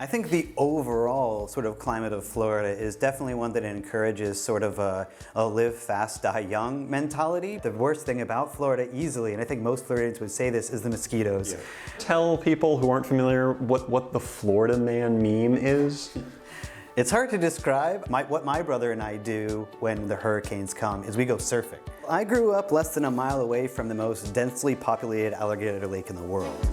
I think the overall sort of climate of Florida is definitely one that encourages sort of a live fast, die young mentality. The worst thing about Florida easily, and I think most Floridians would say this, is the mosquitoes. Yeah. Tell people who aren't familiar what the Florida man meme is. It's hard to describe. What my brother and I do when the hurricanes come is we go surfing. I grew up less than a mile away from the most densely populated alligator lake in the world.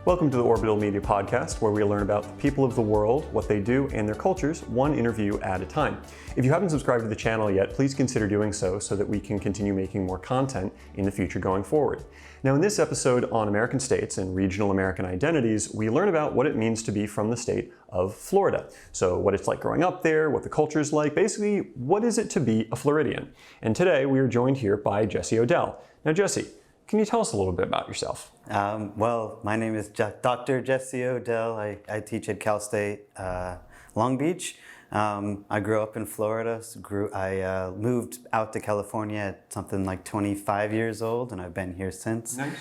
Welcome to the Orbital Media Podcast, where we learn about the people of the world, what they do, and their cultures, one interview at a time. If you haven't subscribed to the channel yet, please consider doing so that we can continue making more content in the future going forward. Now, in this episode on American states and regional American identities, we learn about what it means to be from the state of Florida. So what it's like growing up there, what the culture is like, basically, what is it to be a Floridian? And today we are joined here by Jesse Odell. Now, Jesse, can you tell us a little bit about yourself? Well, my name is Dr. Jesse Odell. I teach at Cal State Long Beach. I grew up in Florida. I moved out to California at something like 25 years old, and I've been here since. Nice.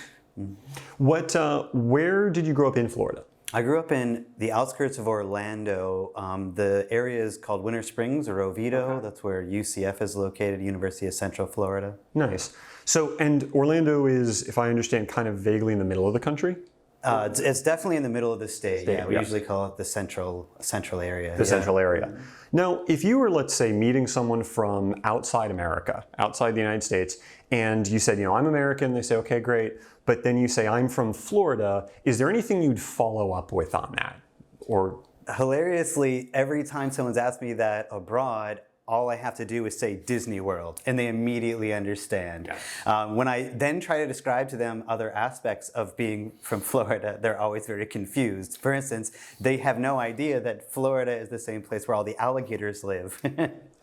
Where did you grow up in Florida? I grew up in the outskirts of Orlando. The area is called Winter Springs or Orbital. Okay. That's where UCF is located, University of Central Florida. Nice. So, and Orlando is, if I understand, kind of vaguely in the middle of the country? It's definitely in the middle of the state. Yeah, we yes. usually call it the central area. The central area. Now, if you were, let's say, meeting someone from outside America, outside the United States, and you said, I'm American, they say, okay, great, but then you say, I'm from Florida, is there anything you'd follow up with on that? Or hilariously, every time someone's asked me that abroad, all I have to do is say Disney World, and they immediately understand. Yes. When I then try to describe to them other aspects of being from Florida, they're always very confused. For instance, they have no idea that Florida is the same place where all the alligators live.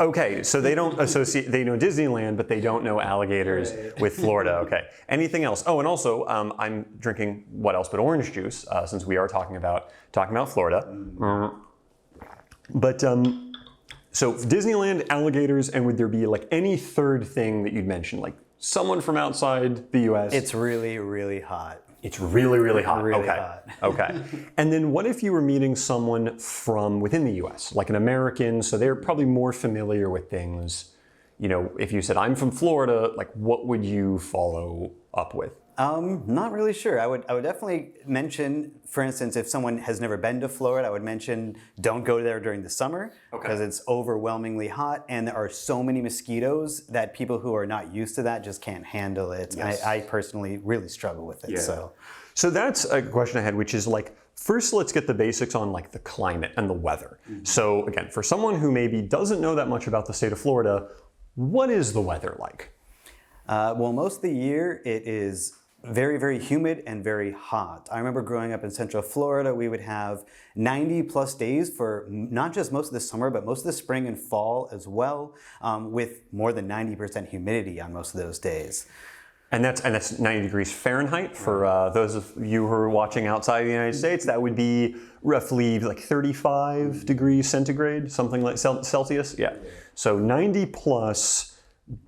Okay, so they don't associate, they know Disneyland, but they don't know alligators with Florida. Okay. Anything else? Oh, and also, I'm drinking what else but orange juice, since we are talking about Florida. But, so Disneyland, alligators, and would there be like any third thing that you'd mention, like someone from outside the U.S.? It's really, really hot. It's really, really hot. Really okay. hot. Okay. And then what if you were meeting someone from within the U.S., like an American, so they're probably more familiar with things. If you said, I'm from Florida, like what would you follow up with? Not really sure. I would definitely mention, for instance, if someone has never been to Florida, I would mention don't go there during the summer because it's overwhelmingly hot and there are so many mosquitoes that people who are not used to that just can't handle it. Yes. I personally really struggle with it. Yeah. So that's a question I had, which is like, first let's get the basics on like the climate and the weather. Mm-hmm. So again, for someone who maybe doesn't know that much about the state of Florida, what is the weather like? Well, most of the year it is very, very humid and very hot. I remember growing up in Central Florida, we would have 90 plus days for not just most of the summer, but most of the spring and fall as well, with more than 90% humidity on most of those days. And that's 90 degrees Fahrenheit. For those of you who are watching outside the United States, that would be roughly like 35 degrees centigrade, something like Celsius. Yeah. So 90 plus.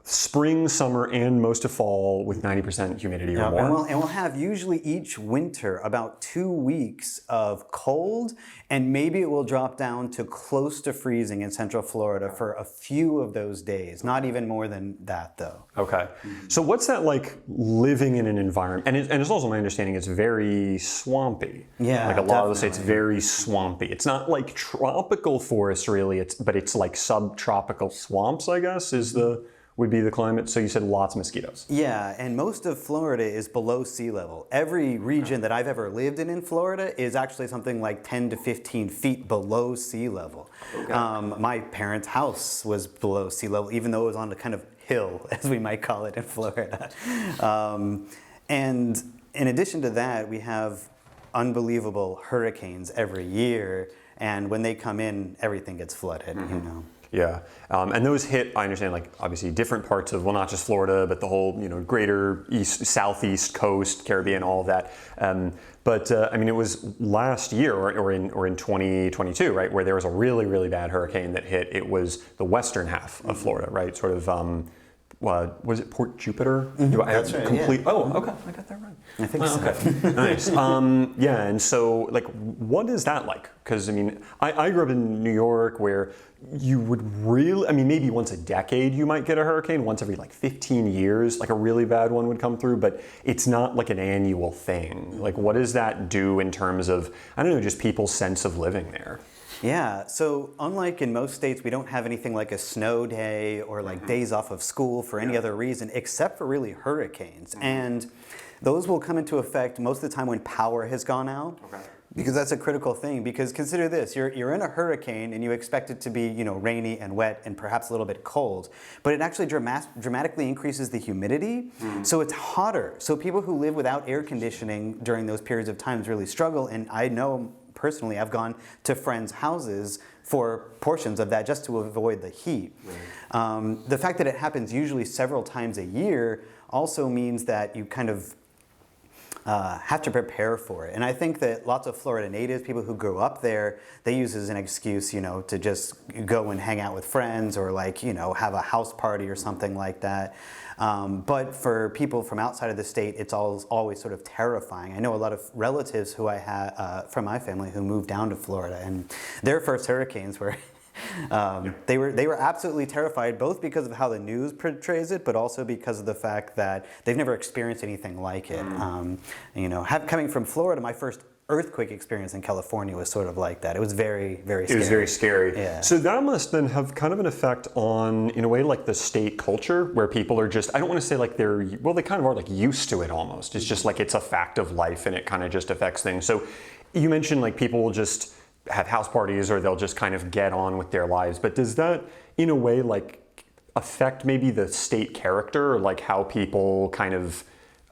Spring, summer, and most of fall with 90% humidity or more. And we'll have usually each winter about 2 weeks of cold, and maybe it will drop down to close to freezing in Central Florida for a few of those days. Not even more than that, though. Okay. So what's that like living in an environment? And it's also my understanding it's very swampy. Yeah, like a lot of the states very swampy. It's not like tropical forests really, but it's like subtropical swamps, I guess, would be the climate. So you said lots of mosquitoes. Yeah, and most of Florida is below sea level. Every region that I've ever lived in Florida is actually something like 10 to 15 feet below sea level. Okay. My parents' house was below sea level, even though it was on a kind of hill, as we might call it in Florida. And in addition to that, we have unbelievable hurricanes every year, and when they come in, everything gets flooded, Yeah, and those hit, I understand, like obviously different parts of, well, not just Florida, but the whole, greater southeast coast, Caribbean, all of that. But I mean, it was last year or in 2022, right, where there was a really, really bad hurricane that hit. It was the western half of Florida, right, sort of was it Port Jupiter? That's right, yeah. Oh, okay, I got that right. I think so. Okay, nice. Yeah, and so like, what is that like? Because I mean, I grew up in New York where you would really, I mean, maybe once a decade you might get a hurricane, once every like 15 years, like a really bad one would come through, but it's not like an annual thing. Like, what does that do in terms of, I don't know, just people's sense of living there? Yeah, so unlike in most states, we don't have anything like a snow day or like days off of school for any other reason except for really hurricanes. And those will come into effect most of the time when power has gone out. Okay. Because that's a critical thing. Because consider this: you're in a hurricane and you expect it to be, you know, rainy and wet and perhaps a little bit cold, but it actually dramatically increases the humidity, so it's hotter. So people who live without air conditioning during those periods of times really struggle. And I know personally, I've gone to friends' houses for portions of that just to avoid the heat. Right. The fact that it happens usually several times a year also means that you kind of have to prepare for it. And I think that lots of Florida natives, people who grew up there, they use it as an excuse, you know, to just go and hang out with friends or like, you know, have a house party or something like that. But for people from outside of the state, it's always sort of terrifying. I know a lot of relatives who I had from my family who moved down to Florida, and their first hurricanes were they were absolutely terrified, both because of how the news portrays it, but also because of the fact that they've never experienced anything like it. You know, coming from Florida, my first earthquake experience in California was sort of like that. It was very, very scary. It was very scary. Yeah. So that must then have kind of an effect on, in a way, like the state culture, where people are just, I don't want to say like well, they kind of are like used to it almost. It's just like it's a fact of life and it kind of just affects things. So you mentioned like people will just have house parties or they'll just kind of get on with their lives. But does that, in a way, like affect maybe the state character, or like how people kind of,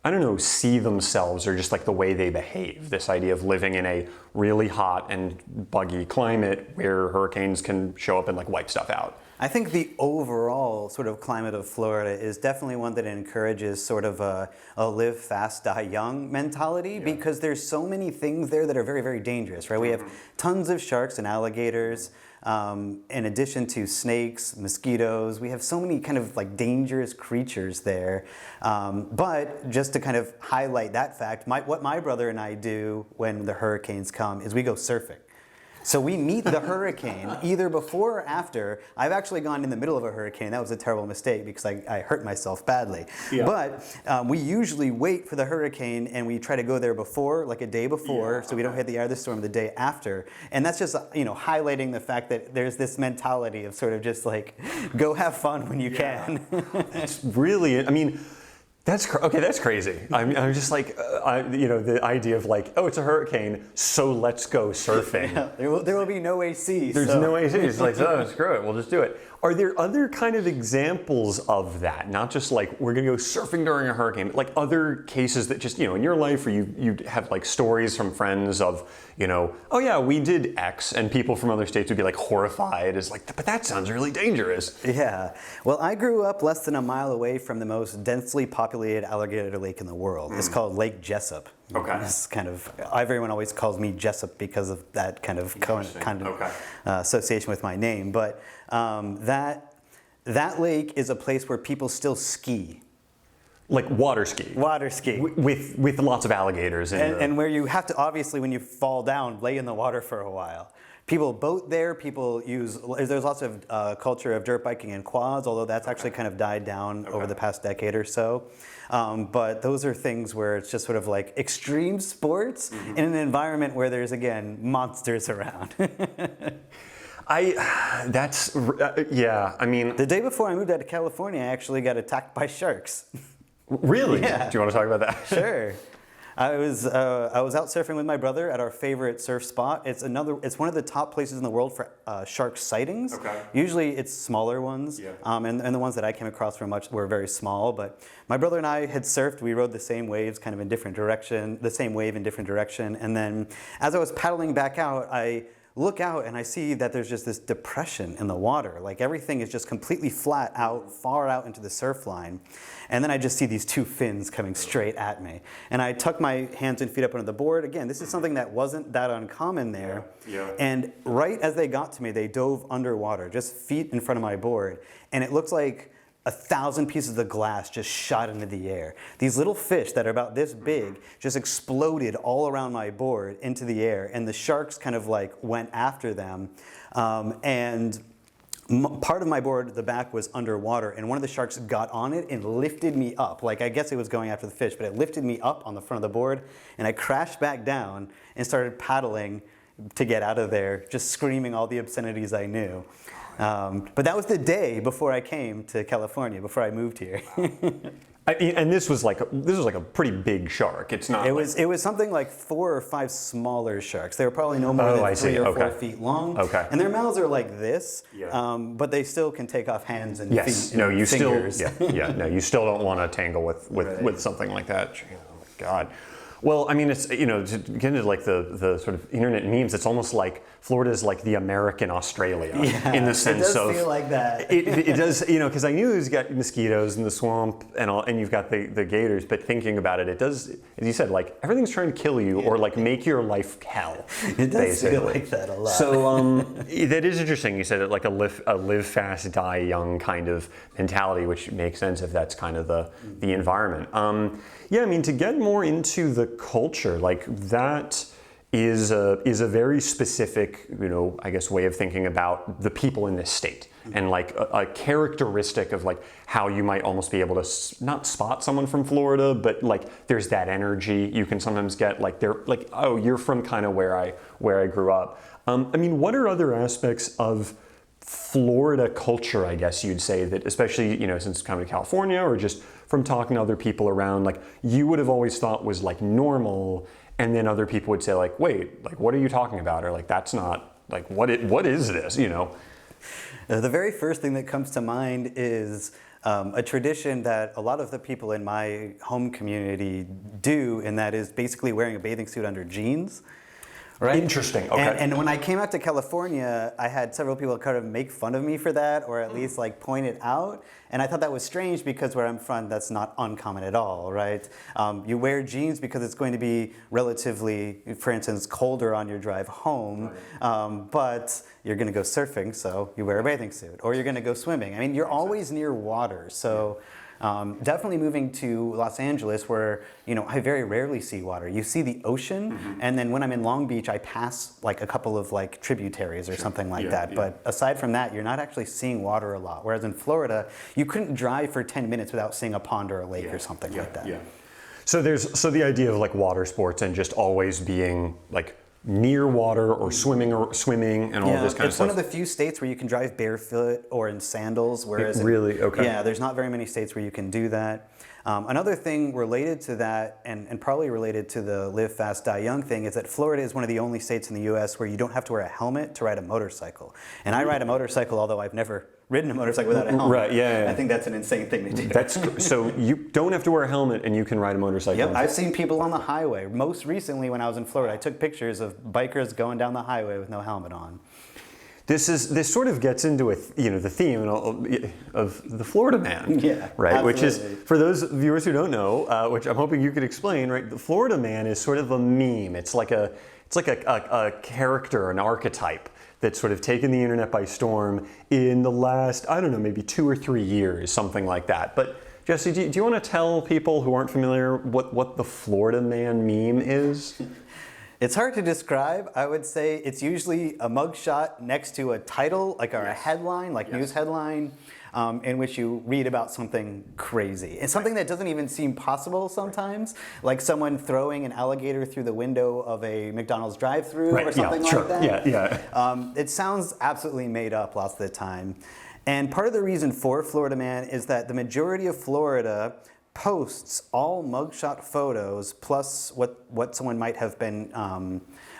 I don't know, see themselves, or just like the way they behave? This idea of living in a really hot and buggy climate where hurricanes can show up and like wipe stuff out. I think the overall sort of climate of Florida is definitely one that encourages sort of a live fast, die young mentality, because there's so many things there that are very, very dangerous, right? We have tons of sharks and alligators. In addition to snakes, mosquitoes, we have so many kind of like dangerous creatures there. But just to kind of highlight that fact, what my brother and I do when the hurricanes come is we go surfing. So we meet the hurricane either before or after. I've actually gone in the middle of a hurricane. That was a terrible mistake because I hurt myself badly. Yeah. But we usually wait for the hurricane and we try to go there before, like a day before, so we don't hit the eye of the storm the day after. And that's just, you know, highlighting the fact that there's this mentality of sort of just like, go have fun when you can. It's really, I mean, that's crazy. I'm just like, you know, the idea of like, oh, it's a hurricane, so let's go surfing. Yeah, there will be no AC. There's no AC. It's like, oh, screw it, we'll just do it. Are there other kind of examples of that? Not just like, we're gonna go surfing during a hurricane, but like other cases that just, you know, in your life where you have like stories from friends of, you know, oh yeah, we did X, and people from other states would be like horrified as like, but that sounds really dangerous. Yeah. Well, I grew up less than a mile away from the most densely populated alligator lake in the world. It's called Lake Jessup. Okay. It's kind of, everyone always calls me Jessup because of that kind of association with my name. But that lake is a place where people still ski. Like water ski? Water ski. With lots of alligators. And where you have to, obviously, when you fall down, lay in the water for a while. People boat there, people use, there's lots of culture of dirt biking and quads, although that's actually kind of died down over the past decade or so. But those are things where it's just sort of like extreme sports in an environment where there's, again, monsters around. Yeah, I mean. The day before I moved out to California, I actually got attacked by sharks. Really? Yeah. Do you want to talk about that? Sure. I was out surfing with my brother at our favorite surf spot. It's one of the top places in the world for shark sightings. Okay. Usually it's smaller ones, and the ones that I came across were very small. But my brother and I had surfed. We rode the same waves, kind of in different direction, the same wave in different direction. And then as I was paddling back out, I look out and I see that there's just this depression in the water. Like everything is just completely flat out, far out into the surf line. And then I just see these two fins coming straight at me. And I tuck my hands and feet up under the board. Again, this is something that wasn't that uncommon there. Yeah. And right as they got to me, they dove underwater, just feet in front of my board. And it looks like 1,000 pieces of glass just shot into the air. These little fish that are about this big just exploded all around my board into the air, and the sharks kind of like went after them. Part of my board, the back, was underwater, and one of the sharks got on it and lifted me up. Like, I guess it was going after the fish, but it lifted me up on the front of the board, and I crashed back down and started paddling to get out of there, just screaming all the obscenities I knew. But that was the day before I came to California, before I moved here. And this was like a pretty big shark. It's not. It was something like 4 or 5 smaller sharks. They were probably no more than 3 or 4 feet long. Okay. And their mouths are like this. Yeah. But they still can take off hands and feet. No, you fingers. No, you still don't want to tangle with something like that. Oh my God. Well, I mean, it's, to get into like the sort of internet memes, it's almost like Florida is like the American Australia in the sense it does feel like that. It does, because I knew it's got mosquitoes in the swamp and all, and you've got the gators, but thinking about it, it does, as you said, like everything's trying to kill you or like make your life hell. It does feel like that a lot. So that is interesting. You said it like a live fast, die young kind of mentality, which makes sense if that's kind of the environment. Yeah, I mean, to get more into the culture, like that is a very specific, I guess, way of thinking about the people in this state, and like a characteristic of like how you might almost be able to not spot someone from Florida, but like there's that energy you can sometimes get, like they're like, oh, you're from kind of where I grew up. I mean, what are other aspects of Florida culture, I guess you'd say, that especially, since coming to California or just from talking to other people around, like you would have always thought was like normal, and then other people would say like, wait, like what are you talking about? Or like, that's not, like what is this, The very first thing that comes to mind is a tradition that a lot of the people in my home community do, and that is basically wearing a bathing suit under jeans. Right? Interesting. Okay. And when I came out to California, I had several people kind of make fun of me for that, or at least like point it out. And I thought that was strange because where I'm from, that's not uncommon at all, right? You wear jeans because it's going to be relatively, for instance, colder on your drive home, but you're going to go surfing, so you wear a bathing suit, or you're going to go swimming. I mean, you're always near water, so. Definitely moving to Los Angeles, where I very rarely see water. You see the ocean, and then when I'm in Long Beach, I pass like a couple of like tributaries or something like that. Yeah. But aside from that, you're not actually seeing water a lot. Whereas in Florida, you couldn't drive for 10 minutes without seeing a pond or a lake or something like that. Yeah. So the idea of like water sports and just always being like near water or swimming and all this kind of stuff. It's one of the few states where you can drive barefoot or in sandals, whereas really? Okay. Yeah, there's not very many states where you can do that. Another thing related to that, and probably related to the live fast, die young thing, is that Florida is one of the only states in the U.S. where you don't have to wear a helmet to ride a motorcycle. And I ride a motorcycle, although I've never ridden a motorcycle without a helmet. Right, yeah. I think that's an insane thing to do. So you don't have to wear a helmet and you can ride a motorcycle. Yep, I've seen people on the highway. Most recently when I was in Florida, I took pictures of bikers going down the highway with no helmet on. This sort of gets into the theme of the Florida man, right? Absolutely. Which is, for those viewers who don't know, which I'm hoping you could explain, right? The Florida man is sort of a meme. It's like a character, an archetype that's sort of taken the internet by storm in the last, I don't know, maybe 2 or 3 years, something like that. But Jesse, do you want to tell people who aren't familiar what the Florida man meme is? It's hard to describe. I would say it's usually a mugshot next to a title, like a headline, like news headline, in which you read about something crazy. It's something that doesn't even seem possible sometimes, like someone throwing an alligator through the window of a McDonald's drive-thru or something like that. It sounds absolutely made up lots of the time. And part of the reason for Florida Man is that the majority of Florida posts all mugshot photos plus what someone might have been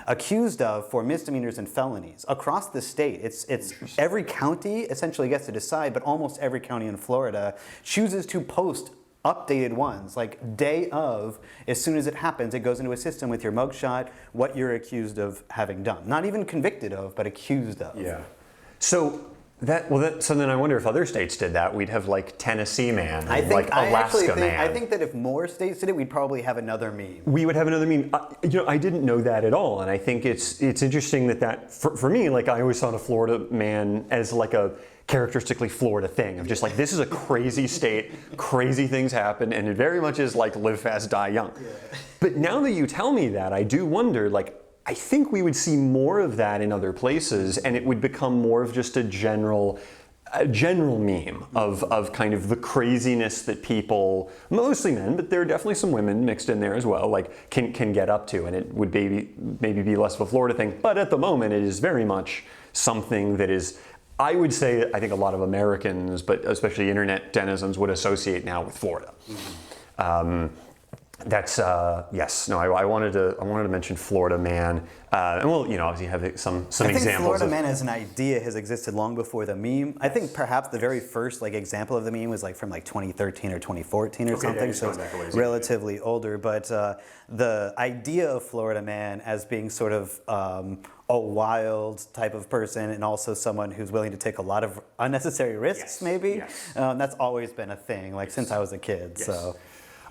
accused of for misdemeanors and felonies across the state. It's every county essentially gets to decide, but almost every county in Florida chooses to post updated ones, like day of. As soon as it happens, it goes into a system with your mugshot, what you're accused of having done. Not even convicted of, but accused of. Yeah. So then I wonder if other states did that, we'd have like Tennessee man, like Alaska man. I think that if more states did it, we'd probably have another meme. We would have another meme. I didn't know that at all, and I think it's interesting that for me, like I always saw a Florida man as like characteristically Florida thing of just like, this is a crazy state, crazy things happen, and it very much is like live fast, die young. Yeah. But now that you tell me that, I do wonder, like, I think we would see more of that in other places, and it would become more of just a general meme of kind of the craziness that people, mostly men, but there are definitely some women mixed in there as well, like can get up to, and it would maybe be less of a Florida thing. But at the moment, it is very much something that is, I would say, I think a lot of Americans, but especially internet denizens, would associate now with Florida. Mm-hmm. That's yes. No, I wanted to mention Florida man, and we'll obviously have some examples. I think Florida man as an idea has existed long before the meme. I think perhaps the very first example of the meme was from 2013 or 2014 or something, so it's relatively older. But the idea of Florida man as being sort of a wild type of person, and also someone who's willing to take a lot of unnecessary risks, maybe. Yes. That's always been a thing, since I was a kid. Yes. So.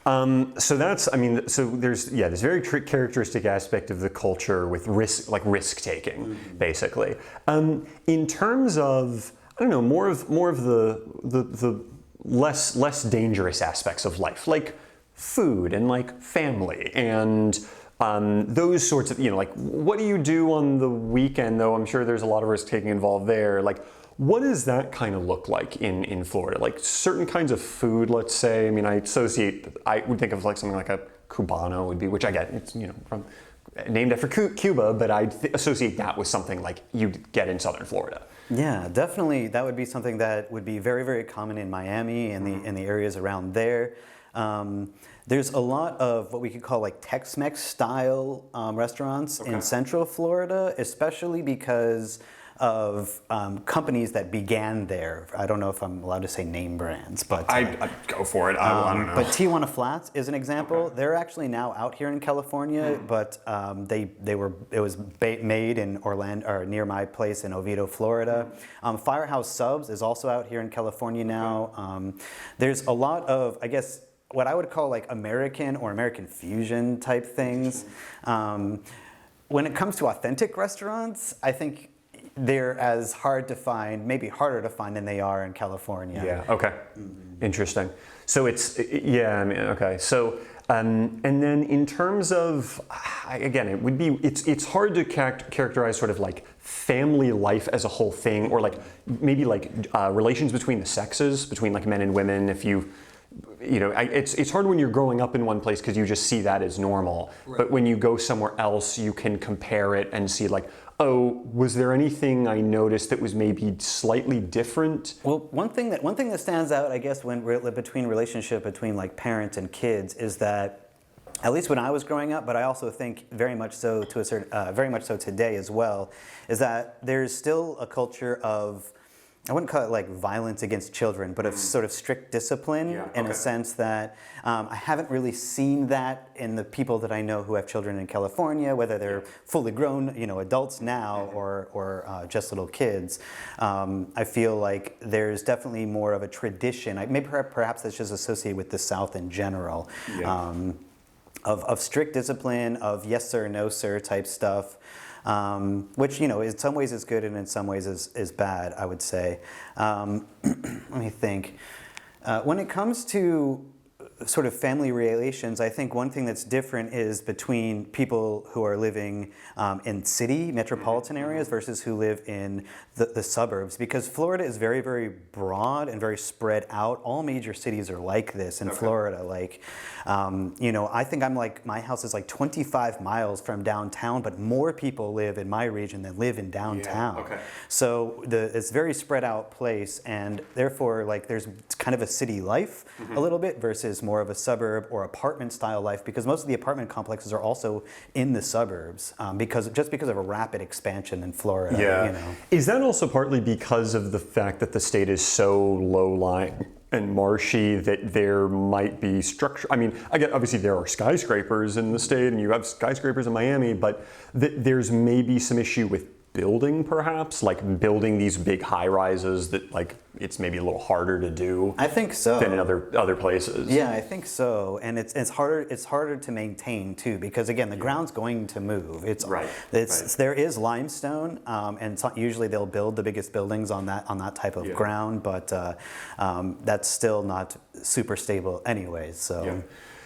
So that's, so there's this very characteristic aspect of the culture with risk taking, basically. In terms of, I don't know, more of the less dangerous aspects of life, like food and family and those sorts of, what do you do on the weekend, though I'm sure there's a lot of risk taking involved there, what does that kind of look like in Florida? Certain kinds of food, let's say. I would think of something like a Cubano would be, which I get, it's from named after Cuba, but I'd associate that with something you'd get in southern Florida. Yeah, definitely. That would be something that would be very, very common in Miami and in the areas around there. There's a lot of what we could call Tex-Mex style restaurants in Central Florida, especially because of companies that began there. I don't know if I'm allowed to say name brands, but I go for it. I don't know. But Tijuana Flats is an example. Okay. They're actually now out here in California, but it was made in Orlando, or near my place in Oviedo, Florida. Firehouse Subs is also out here in California now. There's a lot of, I guess, what I would call American or American fusion type things. When it comes to authentic restaurants, I think they're as hard to find, maybe harder to find than they are in California. Yeah, okay. Mm-hmm. Interesting. So okay. So, and then in terms of, again, it's hard to characterize sort of family life as a whole thing, or maybe relations between the sexes, between men and women, if it's hard when you're growing up in one place because you just see that as normal. Right. But when you go somewhere else, you can compare it and see oh, was there anything I noticed that was maybe slightly different? Well, one thing that stands out, I guess, between relationship between parents and kids is that, at least when I was growing up, but I also think very much so today as well, is that there's still a culture of, I wouldn't call it violence against children, but of sort of strict discipline in a sense that I haven't really seen that in the people that I know who have children in California, whether they're fully grown, adults now or just little kids. I feel like there's definitely more of a tradition. Maybe perhaps that's just associated with the South in general, of strict discipline, of yes sir, no sir type stuff. Which, in some ways is good and in some ways is bad, I would say. Let me think. When it comes to sort of family relations, I think one thing that's different is between people who are living in city, metropolitan areas versus who live in the suburbs, because Florida is very, very broad and very spread out. All major cities are like this in Florida. I think my house is 25 miles from downtown, but more people live in my region than live in downtown. Yeah, so it's a very spread out place, and therefore there's kind of a city life a little bit versus more of a suburb or apartment style life, because most of the apartment complexes are also in the suburbs because of a rapid expansion in Florida. Yeah. Is that also partly because of the fact that the state is so low-lying and marshy that there might be structure? Obviously there are skyscrapers in the state and you have skyscrapers in Miami, but there's maybe some issue with building, perhaps, like building these big high rises that like it's maybe a little harder to do. I think so. Than in other places. Yeah, I think so, and it's harder to maintain too, because again the ground's going to move. There is limestone, and usually they'll build the biggest buildings on that type of ground, but that's still not super stable anyways. So. Yeah.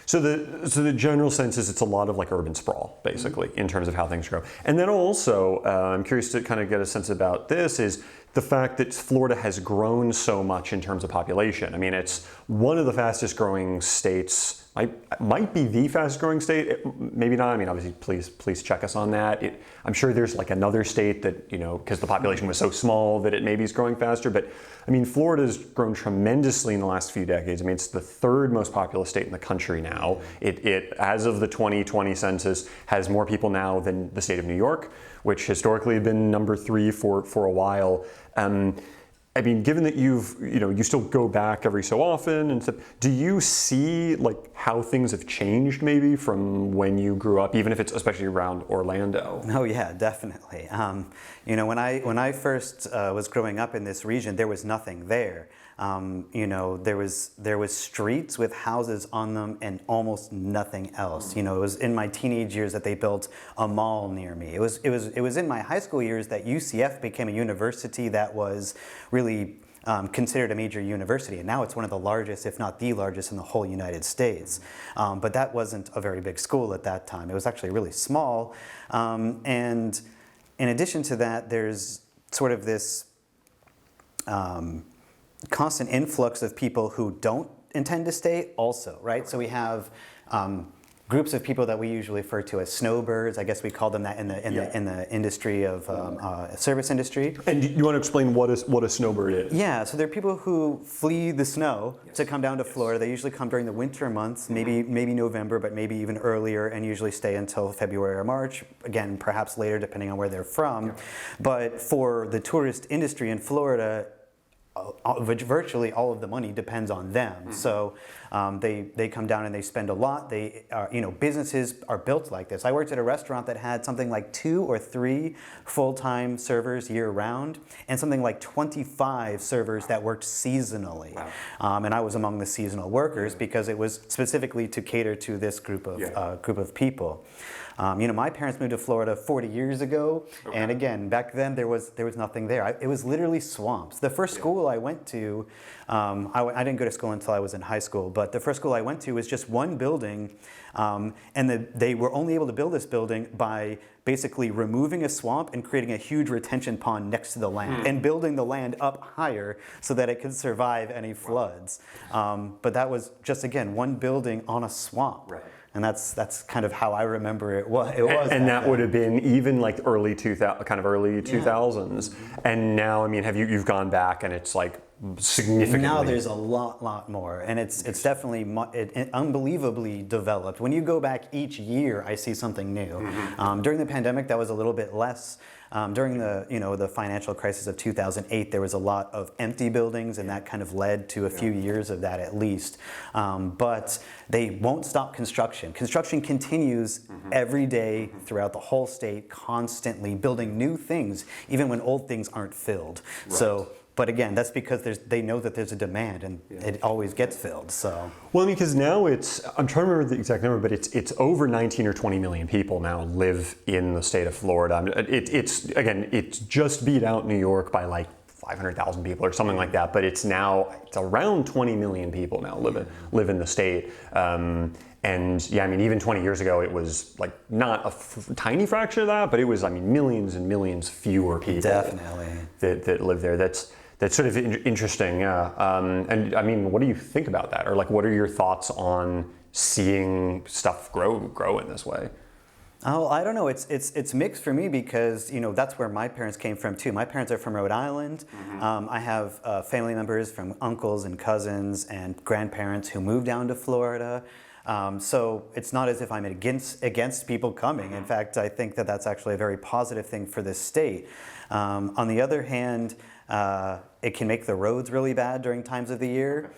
So the general sense is it's a lot of like urban sprawl, basically, in terms of how things grow. And then also, I'm curious to kind of get a sense about this, is the fact that Florida has grown so much in terms of population. I mean, it's one of the fastest growing states, might be the fastest growing state, maybe not. I mean, obviously, please check us on that. I'm sure there's like another state that, because the population was so small that it maybe is growing faster. But I mean, Florida's grown tremendously in the last few decades. I mean, it's the third most populous state in the country now. It as of the 2020 census, has more people now than the state of New York, which historically had been number 3 for a while. I mean, given that you still go back every so often and stuff, do you see like how things have changed maybe from when you grew up, even if it's especially around Orlando? Oh yeah, definitely. When I first was growing up in this region, there was nothing there. There was streets with houses on them and almost nothing else. It was in my teenage years that they built a mall near me. It was in my high school years that UCF became a university that was really considered a major university, and now it's one of the largest, if not the largest, in the whole United States. But that wasn't a very big school at that time. It was actually really small. And in addition to that, there's sort of this constant influx of people who don't intend to stay also, right? So we have groups of people that we usually refer to as snowbirds. I guess we call them that in the industry of service industry. And you want to explain what a snowbird is? Yeah, so they're people who flee the snow to come down to Florida. They usually come during the winter months, maybe November, but maybe even earlier, and usually stay until February or March. Again, perhaps later, depending on where they're from. But for the tourist industry in Florida, virtually all of the money depends on them. So they come down and they spend a lot. They are, businesses are built like this. I worked at a restaurant that had something like 2 or 3 full-time servers year-round, and something like 25 servers that worked seasonally. Wow. And I was among the seasonal workers because it was specifically to cater to this group of people. My parents moved to Florida 40 years ago, and again, back then there was nothing there. It was literally swamps. The first school I went to, I didn't go to school until I was in high school, but the first school I went to was just one building, and they were only able to build this building by basically removing a swamp and creating a huge retention pond next to the land and building the land up higher so that it could survive any floods. But that was just, again, one building on a swamp. Right. And that's kind of how I remember it was. And that would have been even like early 2000s. And now, I mean, you've gone back and it's like significantly. Now there's a lot more, and it's definitely unbelievably developed. When you go back each year, I see something new. During the pandemic, that was a little bit less. During the financial crisis of 2008, there was a lot of empty buildings, and that kind of led to a few years of that at least. But they won't stop construction. Construction continues every day throughout the whole state, constantly building new things, even when old things aren't filled. Right. So. But again, that's because they know that there's a demand, and it always gets filled. So. Well, because now I'm trying to remember the exact number, but it's over 19 or 20 million people now live in the state of Florida. It's just beat out New York by like 500,000 people or something like that. But it's around 20 million people now live in the state. And yeah, I mean, even 20 years ago, it was like not a tiny fraction of that, but it was, millions and millions fewer people. Definitely. That live there. That's sort of interesting, and I mean, what do you think about that? Or like, what are your thoughts on seeing stuff grow in this way? Oh, I don't know. It's mixed for me because that's where my parents came from too. My parents are from Rhode Island. I have family members from uncles and cousins and grandparents who moved down to Florida. So it's not as if I'm against people coming. In fact, I think that that's actually a very positive thing for this state. On the other hand, it can make the roads really bad during times of the year.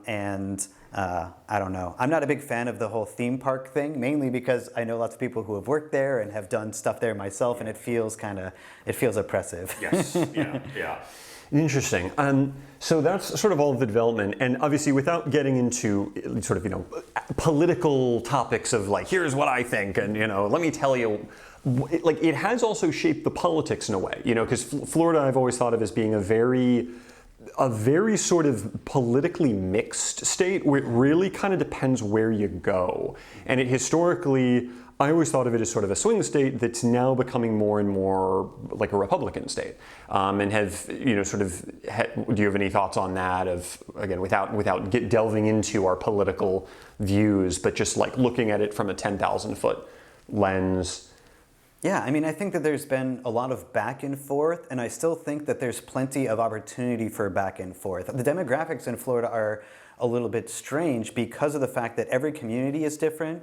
And I don't know. I'm not a big fan of the whole theme park thing, mainly because I know lots of people who have worked there and have done stuff there myself, and it feels oppressive. Yes, yeah. Interesting. So that's sort of all of the development, and obviously without getting into sort of, political topics of like, here's what I think, and, let me tell you, like, it has also shaped the politics in a way, because Florida I've always thought of as being a very sort of politically mixed state where it really kind of depends where you go. And it historically, I always thought of it as sort of a swing state that's now becoming more and more like a Republican state. And do you have any thoughts on that of, again, without delving into our political views, but just like looking at it from a 10,000 foot lens? Yeah, I mean, I think that there's been a lot of back and forth, and I still think that there's plenty of opportunity for back and forth. The demographics in Florida are a little bit strange because of the fact that every community is different.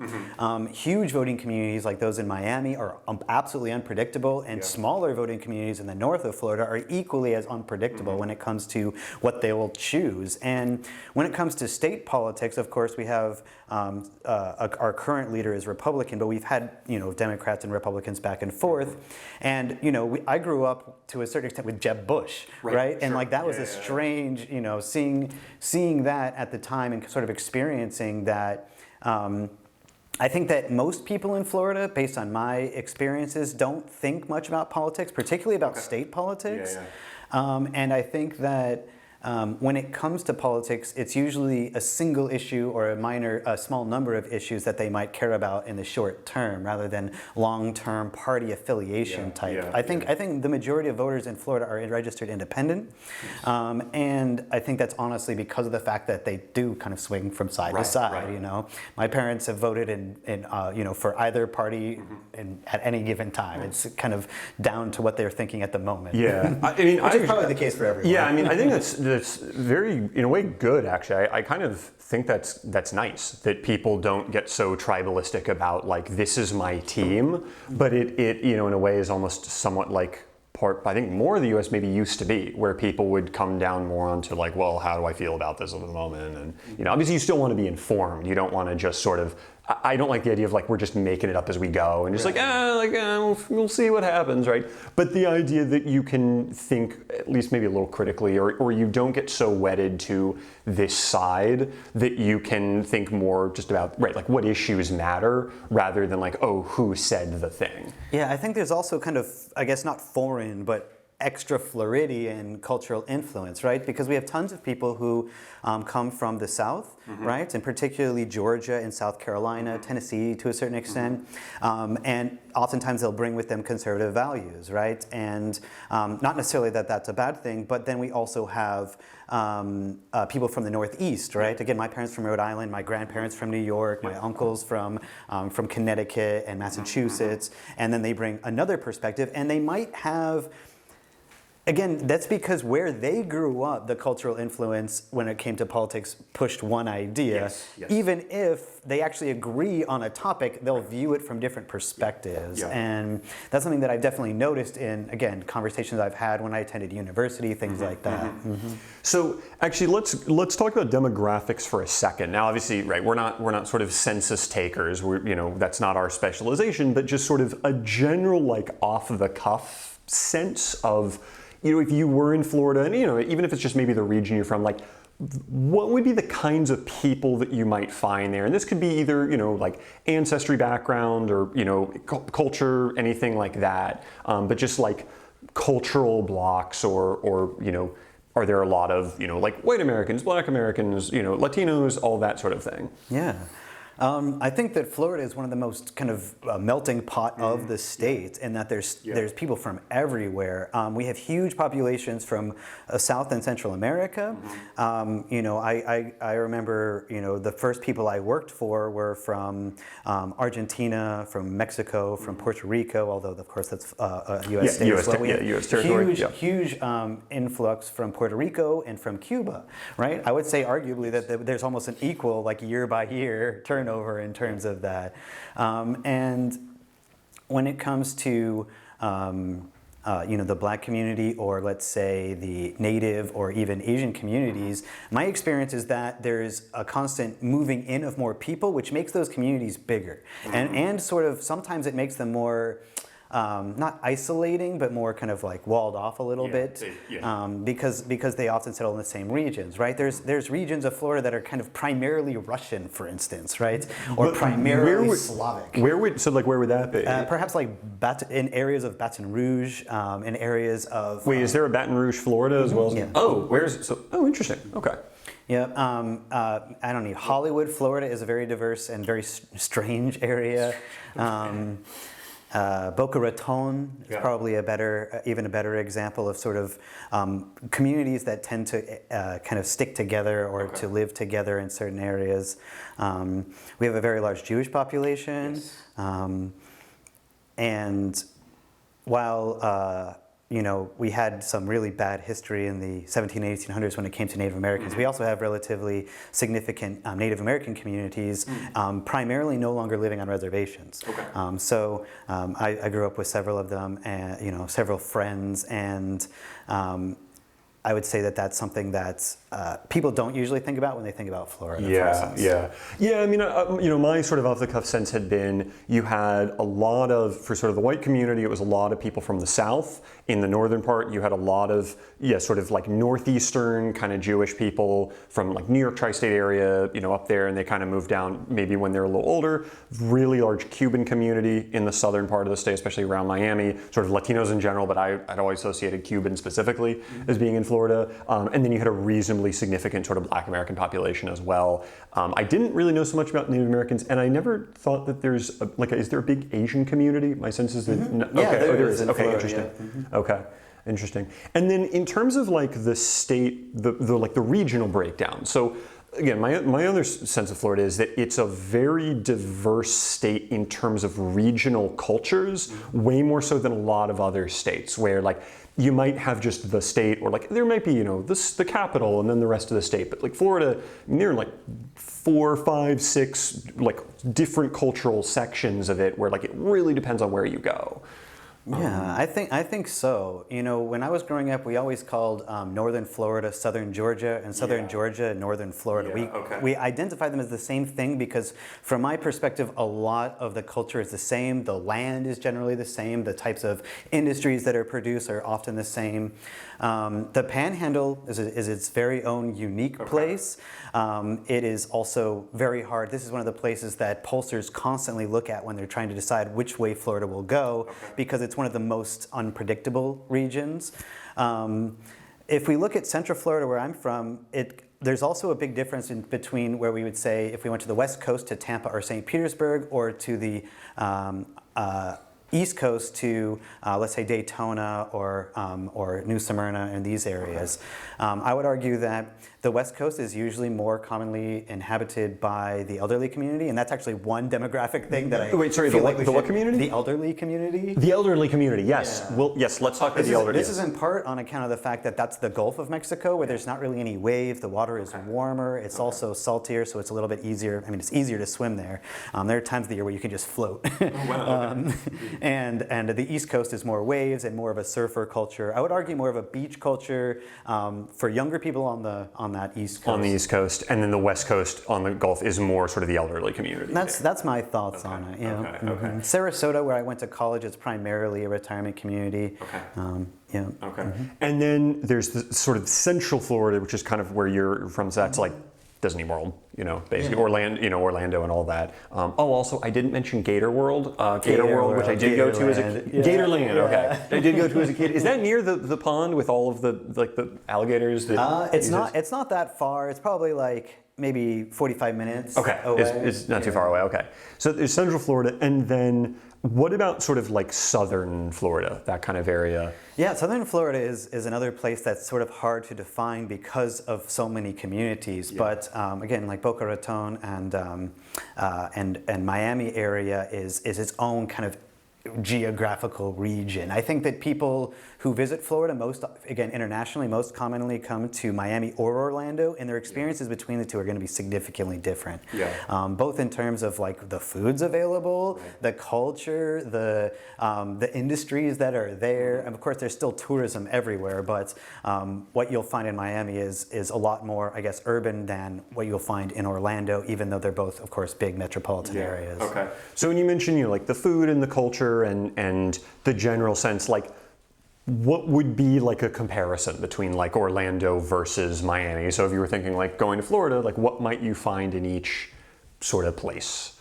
Huge voting communities like those in Miami are absolutely unpredictable, and smaller voting communities in the north of Florida are equally as unpredictable when it comes to what they will choose. And when it comes to state politics, of course, we have our current leader is Republican, but we've had Democrats and Republicans back and forth. And I grew up to a certain extent with Jeb Bush, right? And like that was a strange, seeing that at the time and sort of experiencing that. I think that most people in Florida, based on my experiences, don't think much about politics, particularly about state politics. And I think that when it comes to politics, it's usually a single issue or a small number of issues that they might care about in the short term, rather than long-term party affiliation type. I think the majority of voters in Florida are registered independent, and I think that's honestly because of the fact that they do kind of swing from side to side. My parents have voted for either party at any given time. It's kind of down to what they're thinking at the moment. Yeah, I mean, which is probably the case for everyone. Yeah, I mean, I think that's very, in a way, good, actually. I kind of think that's nice, that people don't get so tribalistic about, like, this is my team, but it in a way is almost somewhat like I think more of the U.S. maybe used to be, where people would come down more onto like, well, how do I feel about this at the moment? And, obviously you still want to be informed. You don't want to just sort of, I don't like the idea of like, we're just making it up as we go and just we'll see what happens, right? But the idea that you can think at least maybe a little critically, or you don't get so wedded to this side that you can think more just about, like what issues matter rather than like, oh, who said the thing? Yeah, I think there's also kind of, I guess not foreign, but extra Floridian cultural influence, right? Because we have tons of people who come from the South, right? And particularly Georgia and South Carolina, Tennessee to a certain extent. And oftentimes they'll bring with them conservative values, right? And not necessarily that that's a bad thing, but then we also have people from the Northeast, right? Again, my parents from Rhode Island, my grandparents from New York, my uncles from Connecticut and Massachusetts, and then they bring another perspective, and they might have. Again, that's because where they grew up, the cultural influence when it came to politics pushed one idea. Yes. Even if they actually agree on a topic, they'll view it from different perspectives. And that's something that I've definitely noticed in, again, conversations I've had when I attended university, things like that. So actually, let's talk about demographics for a second. Now, obviously, right, we're not sort of census takers. That's not our specialization, but just sort of a general, like, off the cuff sense of, if you were in Florida, and even if it's just maybe the region you're from, like, what would be the kinds of people that you might find there? And this could be either, like ancestry background or, culture, anything like that. But just like cultural blocks or are there a lot of, like white Americans, black Americans, Latinos, all that sort of thing? Yeah. I think that Florida is one of the most kind of melting pot of the state, in that there's people from everywhere. We have huge populations from South and Central America. I remember the first people I worked for were from Argentina, from Mexico, from Puerto Rico, although of course that's a U.S. state as well. U.S. territory. Huge influx from Puerto Rico and from Cuba, right? I would say arguably that there's almost an equal, like, year by year turnover in terms of that. And when it comes to the Black community, or let's say the Native or even Asian communities, my experience is that there's a constant moving in of more people, which makes those communities bigger, and sort of sometimes it makes them more. Not isolating, but more kind of like walled off a little bit, because they often settle in the same regions, right? There's regions of Florida that are kind of primarily Russian, for instance, right, or primarily Slavic. Where would that be? Perhaps like in areas of Baton Rouge, in areas of. Wait, is there a Baton Rouge, Florida, as well? Yeah. Oh, interesting. Okay. Yeah, I don't know. Hollywood, Florida is a very diverse and very strange area. Boca Raton is probably even a better example of sort of communities that tend to kind of stick together or to live together in certain areas. We have a very large Jewish population, and while we had some really bad history in the 1700s and 1800s when it came to Native Americans. We also have relatively significant Native American communities, primarily no longer living on reservations. So I grew up with several of them, and several friends, and I would say that that's something that people don't usually think about when they think about Florida. Yeah. I mean, my sort of off-the-cuff sense had been you had a lot of, for sort of the white community, it was a lot of people from the South. In the northern part, you had a lot of, sort of like northeastern kind of Jewish people from like New York tri-state area, up there, and they kind of moved down maybe when they're a little older. Really large Cuban community in the southern part of the state, especially around Miami. Sort of Latinos in general, but I'd always associated Cuban specifically as being in Florida. And then you had a reasonably significant sort of Black American population as well. I didn't really know so much about Native Americans, and I never thought that there's is there a big Asian community? My sense is that there is. Okay, interesting. Okay, interesting. And then in terms of like the state, the regional breakdown. So again, my other sense of Florida is that it's a very diverse state in terms of regional cultures, way more so than a lot of other states, where like you might have just the state, or like there might be the capital and then the rest of the state. But like Florida, there are like 4, 5, 6 like different cultural sections of it, where like it really depends on where you go. Yeah, I think so. When I was growing up, we always called northern Florida Southern Georgia, and Southern Georgia Northern Florida. We identify them as the same thing because, from my perspective, a lot of the culture is the same. The land is generally the same. The types of industries that are produced are often the same. The Panhandle is its very own unique place. It is also very hard. This is one of the places that pollsters constantly look at when they're trying to decide which way Florida will go, because it's one of the most unpredictable regions. If we look at Central Florida, where I'm from, there's also a big difference between where we would say if we went to the West Coast to Tampa or St. Petersburg, or to the East Coast to, let's say, Daytona or New Smyrna and these areas. I would argue that the West Coast is usually more commonly inhabited by the elderly community, and that's actually one demographic thing that I the what community? The elderly community. The elderly community, yes. Yeah. Well, yes, let's talk about the elderly. This is in part on account of the fact that that's the Gulf of Mexico, where there's not really any wave. The water is warmer. It's also saltier, so it's a little bit easier. I mean, it's easier to swim there. There are times of the year where you can just float. And the East Coast is more waves and more of a surfer culture. I would argue more of a beach culture for younger people on that East Coast. On the East Coast, and then the West Coast on the Gulf is more sort of the elderly community. That's my thoughts on it. Sarasota, where I went to college, is primarily a retirement community. And then there's the sort of Central Florida, which is kind of where you're from. So that's like Disney World, basically Orlando and all that. Also, I didn't mention Gator World. Gator World, which I did go to as a kid. Gatorland, okay. I did go to as a kid. Is that near the pond with all of the alligators? It's not that far. It's probably like maybe 45 minutes away. It's not too far away. Okay. So there's Central Florida, and then what about sort of like Southern Florida, that kind of area? Yeah, Southern Florida is another place that's sort of hard to define because of so many communities. Yeah. But again, like Boca Raton and Miami area is its own kind of geographical region. I think that people who visit Florida internationally, most commonly come to Miami or Orlando, and their experiences between the two are going to be significantly different. Yeah. Both in terms of like the foods available, the culture, the industries that are there. And of course, there's still tourism everywhere, but what you'll find in Miami is a lot more, I guess, urban than what you'll find in Orlando, even though they're both, of course, big metropolitan areas. Okay. So when you mention, like the food and the culture and the general sense, like what would be like a comparison between like Orlando versus Miami? So if you were thinking like going to Florida, like what might you find in each sort of place?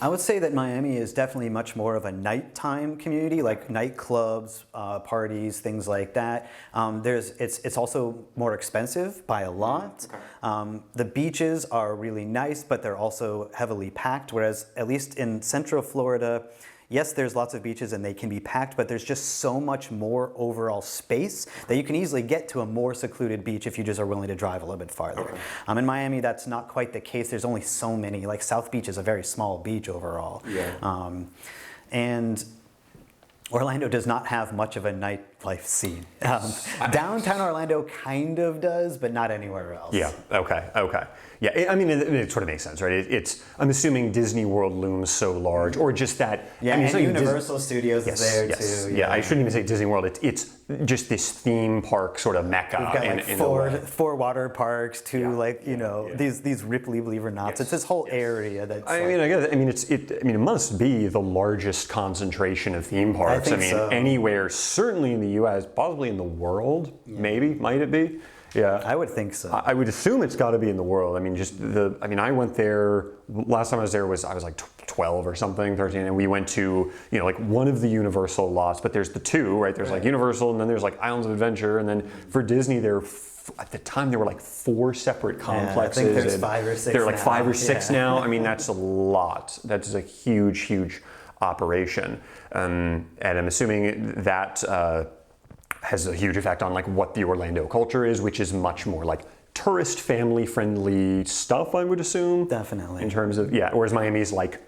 I would say that Miami is definitely much more of a nighttime community, like nightclubs, parties, things like that. It's also more expensive by a lot. Okay. The beaches are really nice, but they're also heavily packed, whereas at least in Central Florida, yes, there's lots of beaches and they can be packed, but there's just so much more overall space that you can easily get to a more secluded beach if you just are willing to drive a little bit farther. Okay. In Miami, that's not quite the case. There's only so many. Like South Beach is a very small beach overall. Yeah. And Orlando does not have much of a nightlife scene. Downtown Orlando kind of does, but not anywhere else. Yeah. Okay. Yeah. It sort of makes sense, right? I'm assuming Disney World looms so large, or just that. Yeah, I mean, and Universal Studios is there too. Yeah. I shouldn't even say Disney World. It's just this theme park sort of mecca. We've got like four water parks, these Ripley, believe it or not. Yes. It's this whole area that's. It must be the largest concentration of theme parks. So. Anywhere, certainly in the U.S., possibly in the world. Yeah. Maybe, might it be? Yeah, I would think so. I would assume it's got to be in the world. I went there. Last time I was there I was like 12 or something, 13, and we went to like one of the Universal lots. But there's the two, right? There's like Universal, and then there's like Islands of Adventure, and then for Disney at the time there were like 4 separate complexes. I think there's 5 or 6. There are like 5 or 6 now. I mean, that's a lot. That's a huge operation, and I'm assuming that has a huge effect on like what the Orlando culture is, which is much more like tourist, family-friendly stuff, I would assume. Definitely. In terms of, whereas Miami is like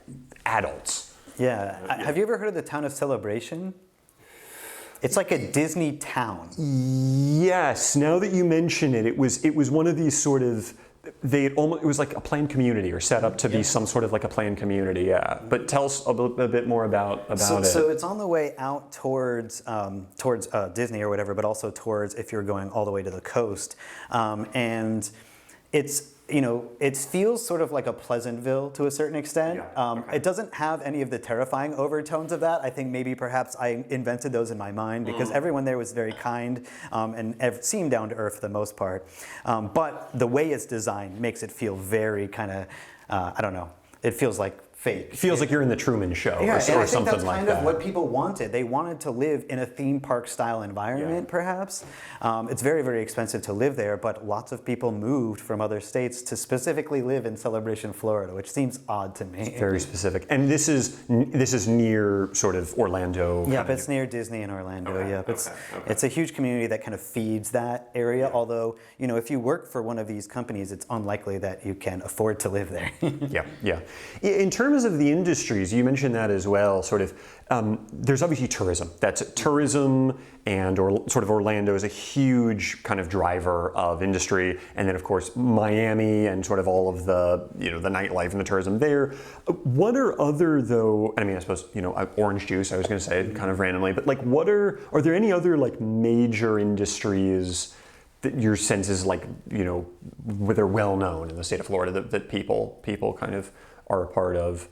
adults. Yeah. Have you ever heard of the town of Celebration? It's like a Disney town. Yes. Now that you mention it, it was one of these sort of. It was like a planned community, or set up to be some sort of like a planned community. Yeah, but tell us a bit more about it. So it's on the way out towards Disney or whatever, but also towards if you're going all the way to the coast, and it's. It feels sort of like a Pleasantville to a certain extent. It doesn't have any of the terrifying overtones of that. I think maybe perhaps I invented those in my mind because everyone there was very kind and seemed down to earth for the most part. But the way it's designed makes it feel very kind of, I don't know, it feels like fake. It feels like you're in the Truman Show or I think something that's like kind that. of what people wanted. They wanted to live in a theme park style environment, perhaps. It's very, very expensive to live there, but lots of people moved from other states to specifically live in Celebration, Florida, which seems odd to me. It's very specific. And this is near sort of Orlando. Yeah, but it's near Disney in Orlando. It's a huge community that kind of feeds that area. Although, if you work for one of these companies, it's unlikely that you can afford to live there. Yeah. In terms of the industries, you mentioned that as well, sort of, there's obviously tourism. That's tourism, and sort of Orlando is a huge kind of driver of industry. And then of course, Miami and sort of all of the, the nightlife and the tourism there. What are other though, I suppose, orange juice, I was going to say kind of randomly, but like are there any other like major industries that your sense is like, where they're well known in the state of Florida that people kind of are a part of?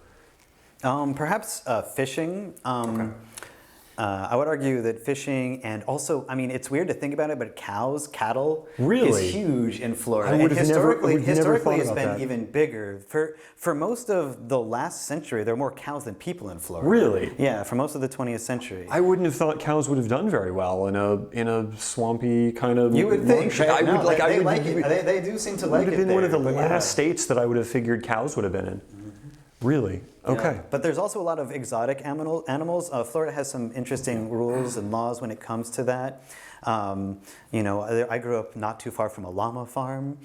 Perhaps fishing. I would argue that fishing, and also, it's weird to think about it, but cattle is huge in Florida. And historically it's been even bigger. For most of the last century, there were more cows than people in Florida. Really? Yeah, for most of the 20th century. I wouldn't have thought cows would have done very well in a swampy kind of. You would think, right? They do seem to like it. It would have been one of the last states that I would have figured cows would have been in. Really? Okay. Yeah. But there's also a lot of exotic animals. Florida has some interesting rules and laws when it comes to that. I grew up not too far from a llama farm.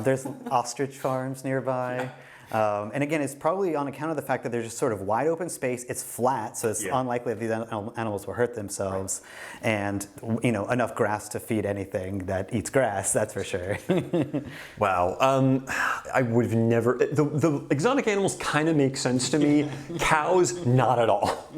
There's ostrich farms nearby. And again, it's probably on account of the fact that there's just sort of wide open space. It's flat, so it's unlikely that these animals will hurt themselves, and enough grass to feed anything that eats grass. That's for sure. Wow, I would have never. The exotic animals kind of make sense to me. Cows, not at all.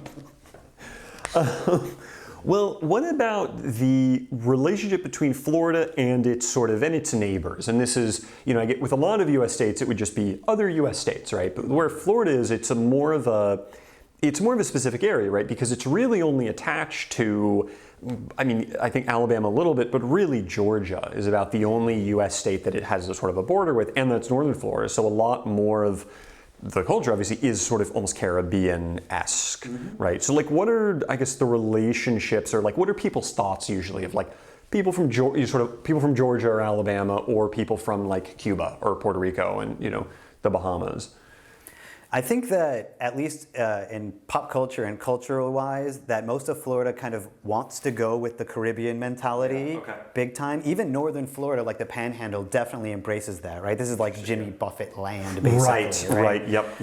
Well, what about the relationship between Florida and its neighbors? And this is, I get with a lot of U.S. states, it would just be other U.S. states, right? But where Florida is, it's more of a specific area, right? Because it's really only attached to, I think Alabama a little bit, but really Georgia is about the only U.S. state that it has a sort of a border with, and that's northern Florida. So a lot more of the culture obviously is sort of almost Caribbean-esque, right? So what are, I guess, the relationships, or what are people's thoughts usually of people from Georgia or Alabama, or people from Cuba or Puerto Rico and the Bahamas? I think that at least in pop culture and cultural-wise, that most of Florida kind of wants to go with the Caribbean mentality, big time. Even northern Florida, the Panhandle, definitely embraces that, right? This is Jimmy Buffett land, basically. Right. Yep.